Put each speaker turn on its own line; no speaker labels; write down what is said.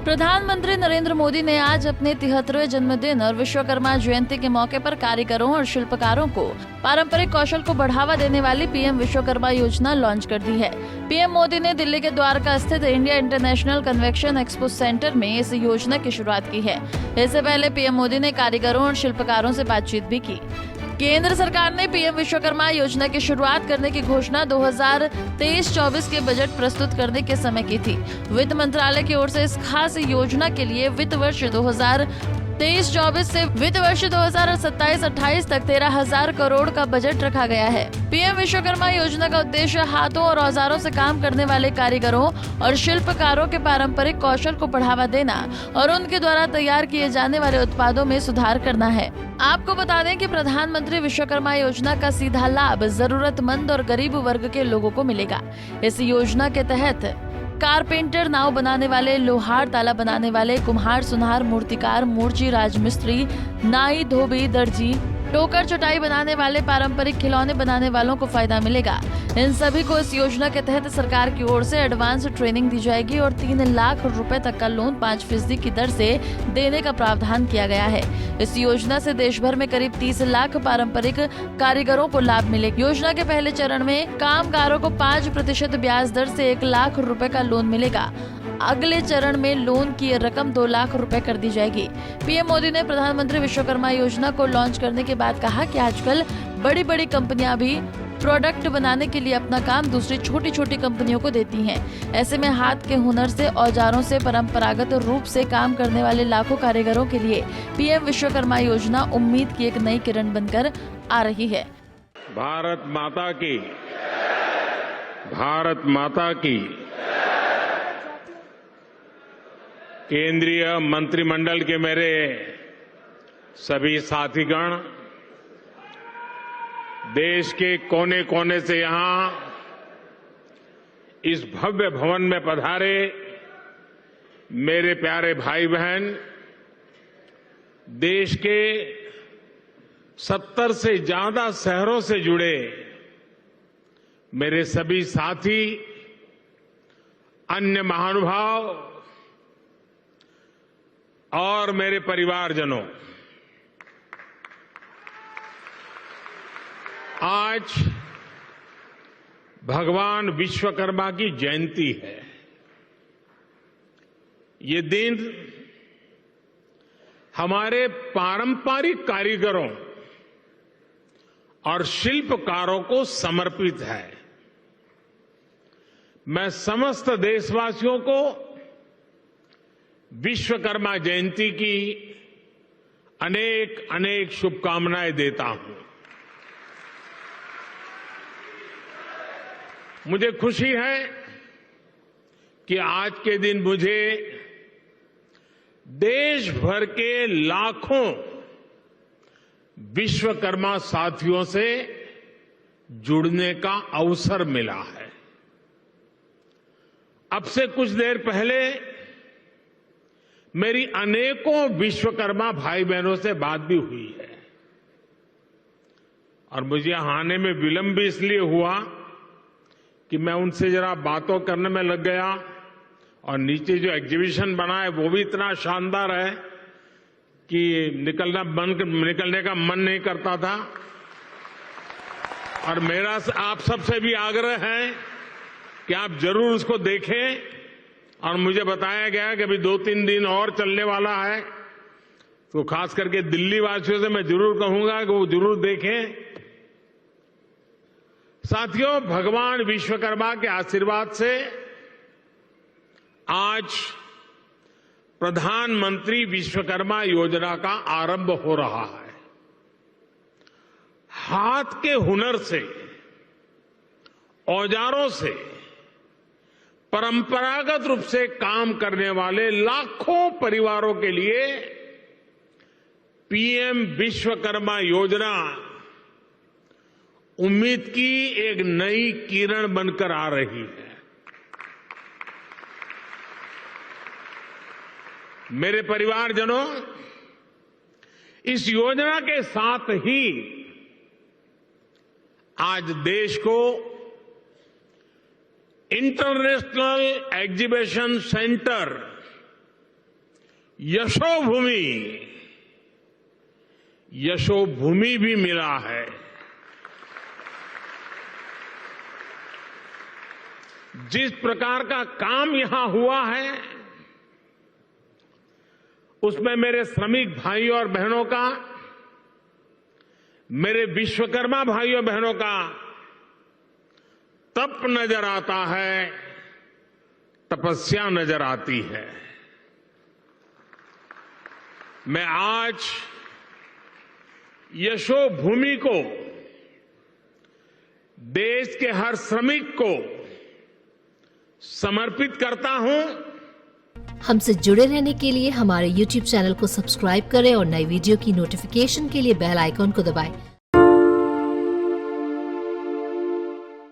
प्रधानमंत्री नरेंद्र मोदी ने आज अपने 73वें जन्मदिन और विश्वकर्मा जयंती के मौके पर कारीगरों और शिल्पकारों को पारंपरिक कौशल को बढ़ावा देने वाली पीएम विश्वकर्मा योजना लॉन्च कर दी है। पीएम मोदी ने दिल्ली के द्वारका स्थित India international convention expo centre में इस योजना की शुरुआत की है। इससे पहले पीएम मोदी ने कारीगरों और शिल्पकारों से बातचीत भी की। केंद्र सरकार ने पीएम विश्वकर्मा योजना की शुरुआत करने की घोषणा 2023-24 के बजट प्रस्तुत करने के समय की थी। वित्त मंत्रालय की ओर से इस खास योजना के लिए वित्त वर्ष 2023-24 से वित्त वर्ष 2027-28 तक 13,000 करोड़ का बजट रखा गया है। पीएम विश्वकर्मा योजना का उद्देश्य हाथों और औजारों से काम करने वाले कारीगरों और शिल्पकारों के पारंपरिक कौशल को बढ़ावा देना और उनके द्वारा तैयार किए जाने वाले उत्पादों में सुधार करना है। आपको बता दें कि प्रधानमंत्री विश्वकर्मा योजना का सीधा लाभ जरूरतमंद और गरीब वर्ग के लोगों को मिलेगा। इस योजना के तहत कारपेंटर, नाव बनाने वाले, लोहार, ताला बनाने वाले, कुम्हार, सुनार, मूर्तिकार, मूर्जी, राजमिस्त्री, नाई, धोबी, दर्जी, टोकर, चटाई बनाने वाले, पारंपरिक खिलौने बनाने वालों को फायदा मिलेगा। इन सभी को इस योजना के तहत सरकार की ओर से एडवांस ट्रेनिंग दी जाएगी और 3 लाख रुपए तक का लोन 5% की दर से देने का प्रावधान किया गया है। इस योजना से देश भर में करीब 30 लाख पारंपरिक कारीगरों को लाभ मिलेगा। योजना के पहले चरण में कामगारों को 5% ब्याज दर से 1 लाख रुपए का लोन मिलेगा। अगले चरण में लोन की रकम 2 लाख रुपए कर दी जाएगी। पीएम मोदी ने प्रधानमंत्री विश्वकर्मा योजना को लॉन्च करने के बाद कहा कि आजकल बड़ी बड़ी कंपनियां भी प्रोडक्ट बनाने के लिए अपना काम दूसरी छोटी छोटी कंपनियों को देती हैं। ऐसे में हाथ के हुनर से, औजारों से परंपरागत रूप से काम करने वाले लाखों कारीगरों के लिए पीएम विश्वकर्मा योजना उम्मीद की एक नई किरण बनकर आ रही है।
भारत माता की केंद्रीय मंत्रिमंडल के मेरे सभी साथीगण, देश के कोने कोने से यहां इस भव्य भवन में पधारे मेरे प्यारे भाई बहन, देश के 70 से ज्यादा शहरों से जुड़े मेरे सभी साथी, अन्य महानुभाव और मेरे परिवारजनों, आज भगवान विश्वकर्मा की जयंती है। ये दिन हमारे पारंपरिक कारीगरों और शिल्पकारों को समर्पित है। मैं समस्त देशवासियों को विश्वकर्मा जयंती की अनेक अनेक शुभकामनाएं देता हूं। मुझे खुशी है कि आज के दिन मुझे देश भर के लाखों विश्वकर्मा साथियों से जुड़ने का अवसर मिला है। अब से कुछ देर पहले मेरी अनेकों विश्वकर्मा भाई बहनों से बात भी हुई है और मुझे आने में विलंब भी इसलिए हुआ कि मैं उनसे जरा बातों करने में लग गया और नीचे जो एग्जीबिशन बना है वो भी इतना शानदार है कि निकलने का मन नहीं करता था। और मेरा आप सबसे भी आग्रह है कि आप जरूर उसको देखें और मुझे बताया गया कि अभी 2-3 दिन और चलने वाला है, तो खास करके दिल्ली वासियों से मैं जरूर कहूंगा कि वो जरूर देखें। साथियों, भगवान विश्वकर्मा के आशीर्वाद से आज प्रधानमंत्री विश्वकर्मा योजना का आरंभ हो रहा है। हाथ के हुनर से, औजारों से परंपरागत रूप से काम करने वाले लाखों परिवारों के लिए पीएम विश्वकर्मा योजना उम्मीद की एक नई किरण बनकर आ रही है। मेरे परिवारजनों, इस योजना के साथ ही आज देश को इंटरनेशनल एग्जीबिशन सेंटर यशोभूमि भी मिला है। जिस प्रकार का काम यहां हुआ है उसमें मेरे श्रमिक भाइयों और बहनों का, मेरे विश्वकर्मा भाइयों बहनों का तप नजर आता है, तपस्या नजर आती है। मैं आज यशोभूमि को, देश के हर श्रमिक को समर्पित करता हूं।
हमसे जुड़े रहने के लिए हमारे YouTube चैनल को सब्सक्राइब करें और नई वीडियो की नोटिफिकेशन के लिए बेल आइकॉन को दबाएं।